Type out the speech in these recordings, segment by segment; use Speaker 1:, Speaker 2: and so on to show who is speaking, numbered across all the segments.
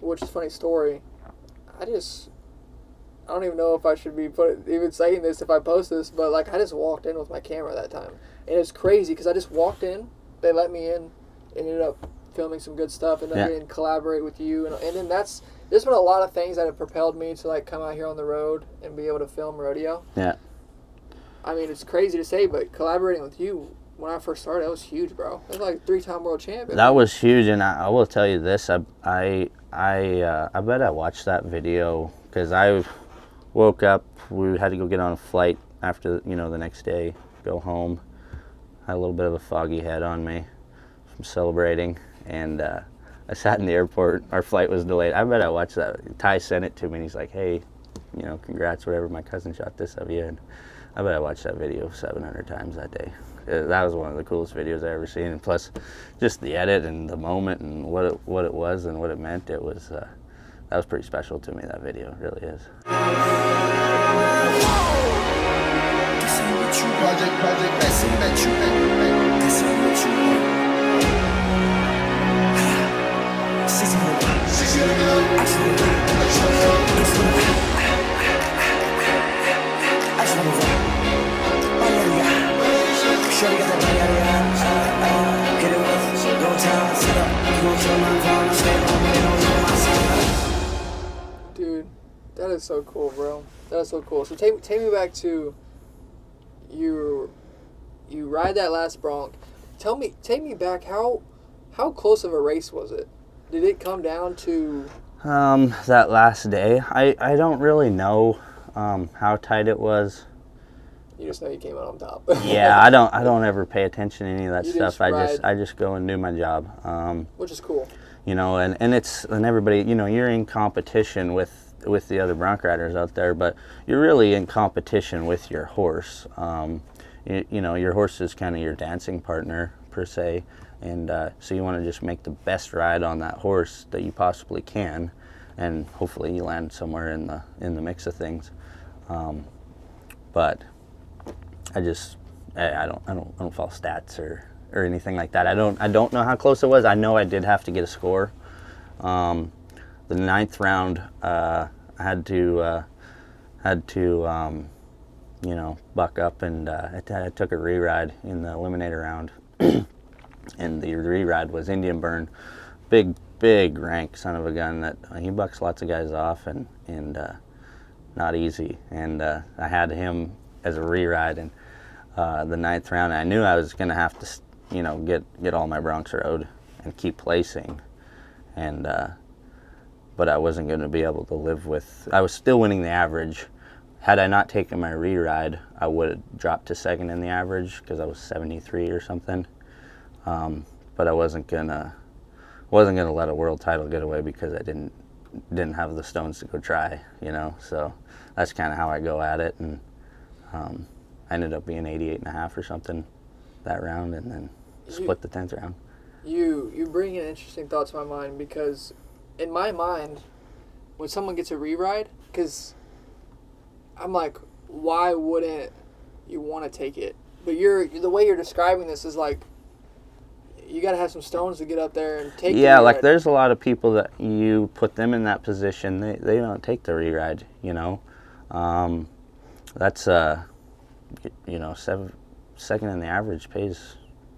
Speaker 1: which is a funny story. I don't even know if I should be even saying this if I post this, but like I just walked in with my camera that time, and it's crazy because I just walked in. They let me in, ended up filming some good stuff, and then getting collaborate with you, and then there's been a lot of things that have propelled me to like come out here on the road and be able to film rodeo.
Speaker 2: Yeah.
Speaker 1: I mean, it's crazy to say, but collaborating with you when I first started, that was huge, bro. It was like 3-time world champion.
Speaker 2: That was huge, and I will tell you this: I bet I watched that video because I woke up. We had to go get on a flight after the next day, go home. Had a little bit of a foggy head on me from celebrating, and I sat in the airport. Our flight was delayed. I bet I watched that. Ty sent it to me, and he's like, "Hey, congrats, whatever. My cousin shot this of you." And I bet I watched that video 700 times that day. That was one of the coolest videos I ever seen. And plus, just the edit and the moment and what it was and what it meant. It was that was pretty special to me. That video it really is.
Speaker 1: Dude, that is so cool, bro. That is so cool. So take me back to you ride that last bronc. Take me back. How close of a race was it? Did it come down to
Speaker 2: that last day? I don't really know how tight it was.
Speaker 1: You just know you came out on top.
Speaker 2: Yeah, I don't ever pay attention to any of that stuff.
Speaker 1: Just
Speaker 2: I just go and do my job.
Speaker 1: Which is cool. And everybody, you're in competition with the other bronc riders out there, but you're really in competition with your horse. Your horse is kind of your dancing partner per se, and so you want to just make the best ride on that horse that you possibly can, and hopefully you land somewhere in the mix of things. But I don't follow stats or anything like that. I don't know how close it was. I know I did have to get a score. The 9th round, I had to buck up, and I took a re-ride in the eliminator round. And the re-ride was Indian Burn, big rank son of a gun that he bucks lots of guys off and not easy. And I had him as a re-ride in the 9th round. I knew I was going to have to, get all my broncs rode and keep placing, and but I wasn't going to be able to live with. I was still winning the average. Had I not taken my re-ride, I would have dropped to 2nd in the average because I was 73 or something. But I wasn't gonna let a world title get away because I didn't have the stones to go try. So that's kind of how I go at it, and I ended up being 88.5 or something that round, and then split the 10th round. You bring an interesting thought to my mind, because in my mind, when someone gets a re-ride, because I'm like, why wouldn't you want to take it? But the way you're describing this is like, you got to have some stones to get up there and take it.
Speaker 2: Yeah, like there's a lot of people that you put them in that position, they don't take the re-ride, That's, 2nd in the average pays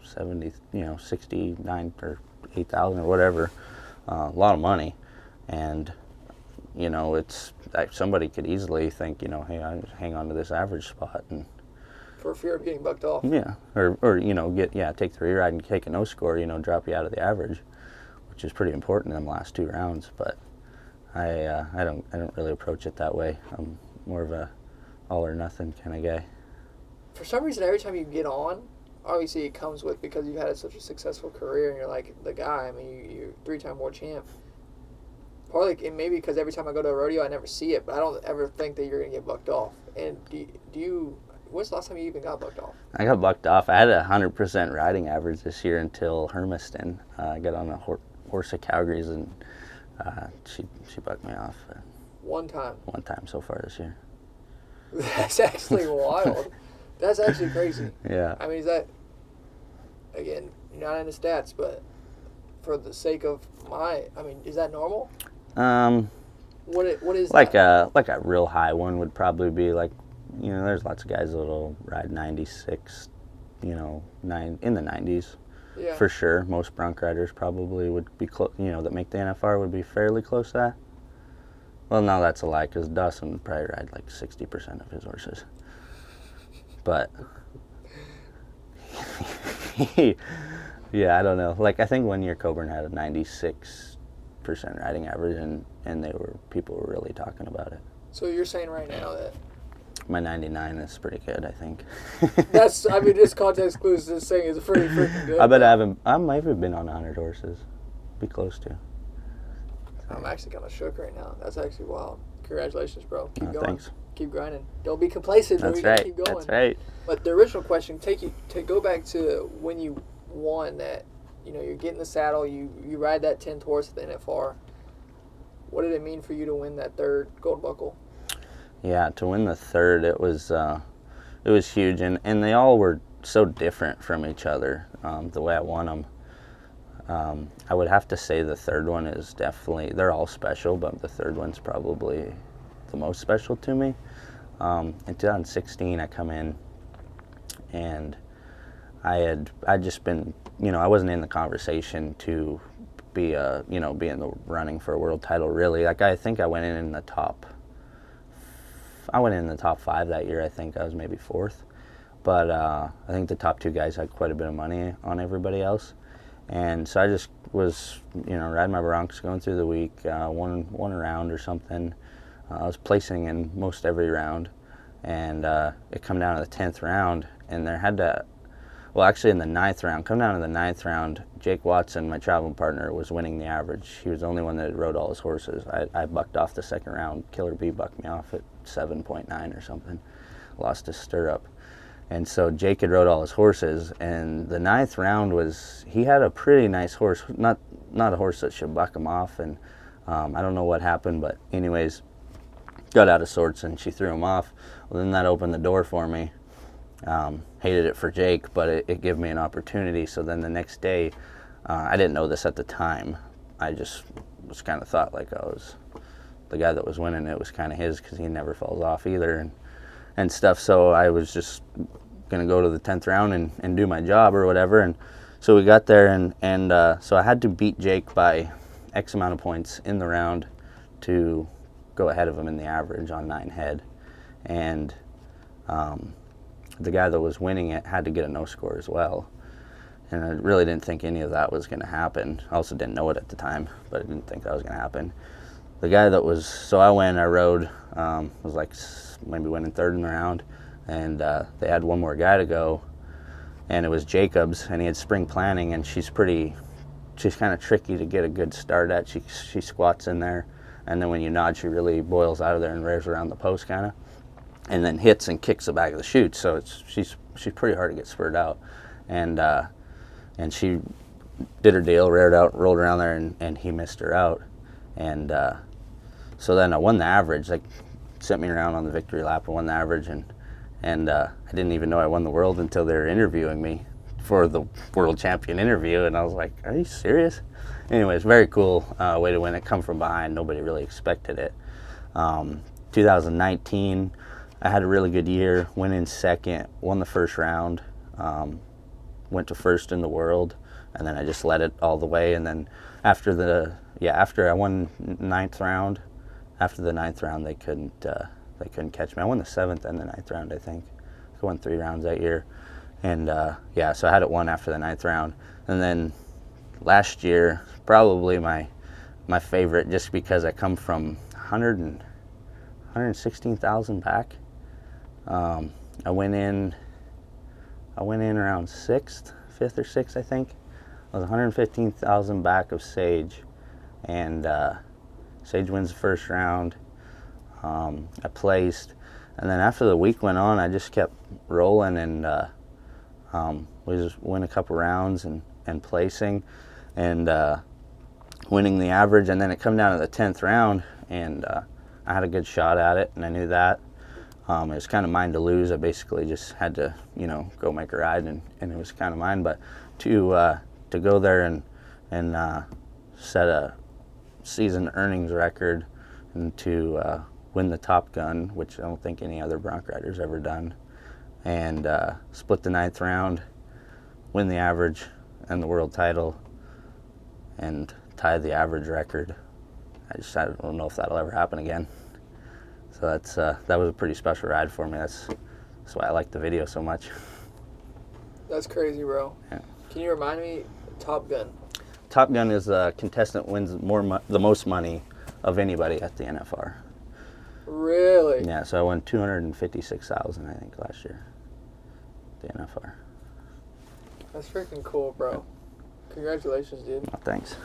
Speaker 2: 70, 69 or 8,000 or whatever. A lot of money. And, it's like somebody could easily think, hey, I just hang on to this average spot and
Speaker 1: for fear of getting bucked off.
Speaker 2: Yeah, or take the re-ride and take a no score, drop you out of the average, which is pretty important in them last 2 rounds. But I don't really approach it that way. I'm more of a all or nothing kind of guy.
Speaker 1: For some reason, every time you get on, obviously it comes with, because you've had such a successful career and you're like the guy. I mean, you're 3-time world champ. Partly, and maybe because every time I go to a rodeo, I never see it, but I don't ever think that you're gonna get bucked off. And do you? When's the last time you even got bucked off?
Speaker 2: I got bucked off. I had a 100% riding average this year until Hermiston. I got on a horse at Calgary's, and she bucked me off.
Speaker 1: One time?
Speaker 2: One time so far this year.
Speaker 1: That's actually wild. That's actually crazy.
Speaker 2: Yeah.
Speaker 1: I mean, is that, again, you're not into stats, but for the sake of is that normal?
Speaker 3: What is
Speaker 1: Like
Speaker 3: that?
Speaker 1: a real high one would probably be like, there's lots of guys that'll ride 96, in the 90s.
Speaker 3: Yeah.
Speaker 1: For sure, most bronc riders probably would be close. That make the NFR would be fairly close to that. Well, no, that's a lie because Dawson would probably ride like 60% of his horses. But yeah, I don't know. Like I think one year Coburn had a 96% riding average, and people were really talking about it.
Speaker 3: So you're saying right now that
Speaker 1: My 99 is pretty good, I think.
Speaker 3: this context clues this thing is pretty freaking good.
Speaker 1: I bet I might have been on 100 horses. Be close to.
Speaker 3: I'm actually kind of shook right now. That's actually wild. Congratulations, bro. Keep going.
Speaker 1: Thanks.
Speaker 3: Keep grinding. Don't be complacent, bro.
Speaker 1: That's
Speaker 3: You gotta
Speaker 1: right.
Speaker 3: keep going.
Speaker 1: That's right.
Speaker 3: But the original question, go back to when you won that. You're getting the saddle. You ride that 10th horse at the NFR. What did it mean for you to win that third gold buckle?
Speaker 1: Yeah, to win the third, it was huge, and they all were so different from each other. The way I won them, I would have to say the third one is definitely. They're all special, but the third one's probably the most special to me. In 2016, I come in, and I'd just been, I wasn't in the conversation to be be in the running for a world title really. Like I think I went in the top 5 that year. I think I was maybe fourth, but I think the top two guys had quite a bit of money on everybody else, and so I just was riding my broncs, going through the week, one round or something. I was placing in most every round, and it come down to the 10th round, and there had to. Well, actually, in the 9th round, come down to the 9th round, Jake Watson, my traveling partner, was winning the average. He was the only one that rode all his horses. I bucked off the second round. Killer B bucked me off at 7.9 or something. Lost his stirrup. And so Jake had rode all his horses, and the 9th round he had a pretty nice horse, not a horse that should buck him off, and I don't know what happened, but anyways, got out of sorts, and she threw him off. Well, then that opened the door for me. Hated it for Jake, but it gave me an opportunity. So then the next day, I didn't know this at the time. I just was kind of thought like I was the guy that was winning. It was kind of his because he never falls off either and stuff. So I was just gonna go to the 10th round and do my job or whatever. And so we got there and so I had to beat Jake by X amount of points in the round to go ahead of him in the average on 9 head. And the guy that was winning it had to get a no score as well. And I really didn't think any of that was going to happen. I also didn't know it at the time, but I didn't think that was going to happen. The guy that was, so I rode, was like maybe winning third in the round, and they had one more guy to go, and it was Jacobs, and he had spring planning, and she's kind of tricky to get a good start at. She squats in there, and then when you nod, she really boils out of there and rears around the post kind of. And then hits and kicks the back of the chute, so she's pretty hard to get spurred out, and she did her deal, reared out, rolled around there, and he missed her out, and so then I won the average. Like sent me around on the victory lap, I won the average, and I didn't even know I won the world until they were interviewing me for the world champion interview, and I was like, "Are you serious?" Anyways, very cool way to win it. Come from behind, nobody really expected it. 2019. I had a really good year, went in second, won the first round, went to first in the world, and then I just led it all the way. And then after I won 9th round, after the 9th round they couldn't catch me. I won the 7th and the 9th round, I think. I won 3 rounds that year, and so I had it won after the 9th round. And then last year, probably my favorite, just because I come from 116,000 back. I went in around 5th or 6th, I think. I was 115,000 back of Sage, and Sage wins the first round. I placed, and then after the week went on, I just kept rolling, and we just win a couple rounds and placing, and winning the average, and then it come down to the 10th round, and I had a good shot at it, and I knew that. It was kind of mine to lose. I basically just had to, go make a ride, and it was kind of mine. But to go there and set a season earnings record, and to win the Top Gun, which I don't think any other bronc rider's ever done, and split the 9th round, win the average and the world title, and tie the average record. I don't know if that'll ever happen again. So that was a pretty special ride for me. That's why I like the video so much.
Speaker 3: That's crazy, bro.
Speaker 1: Yeah.
Speaker 3: Can you remind me, Top Gun?
Speaker 1: Top Gun is a contestant wins the most money of anybody at the NFR.
Speaker 3: Really?
Speaker 1: Yeah, so I won $256,000, I think, last year. The NFR.
Speaker 3: That's freaking cool, bro. Congratulations, dude.
Speaker 1: Well, thanks.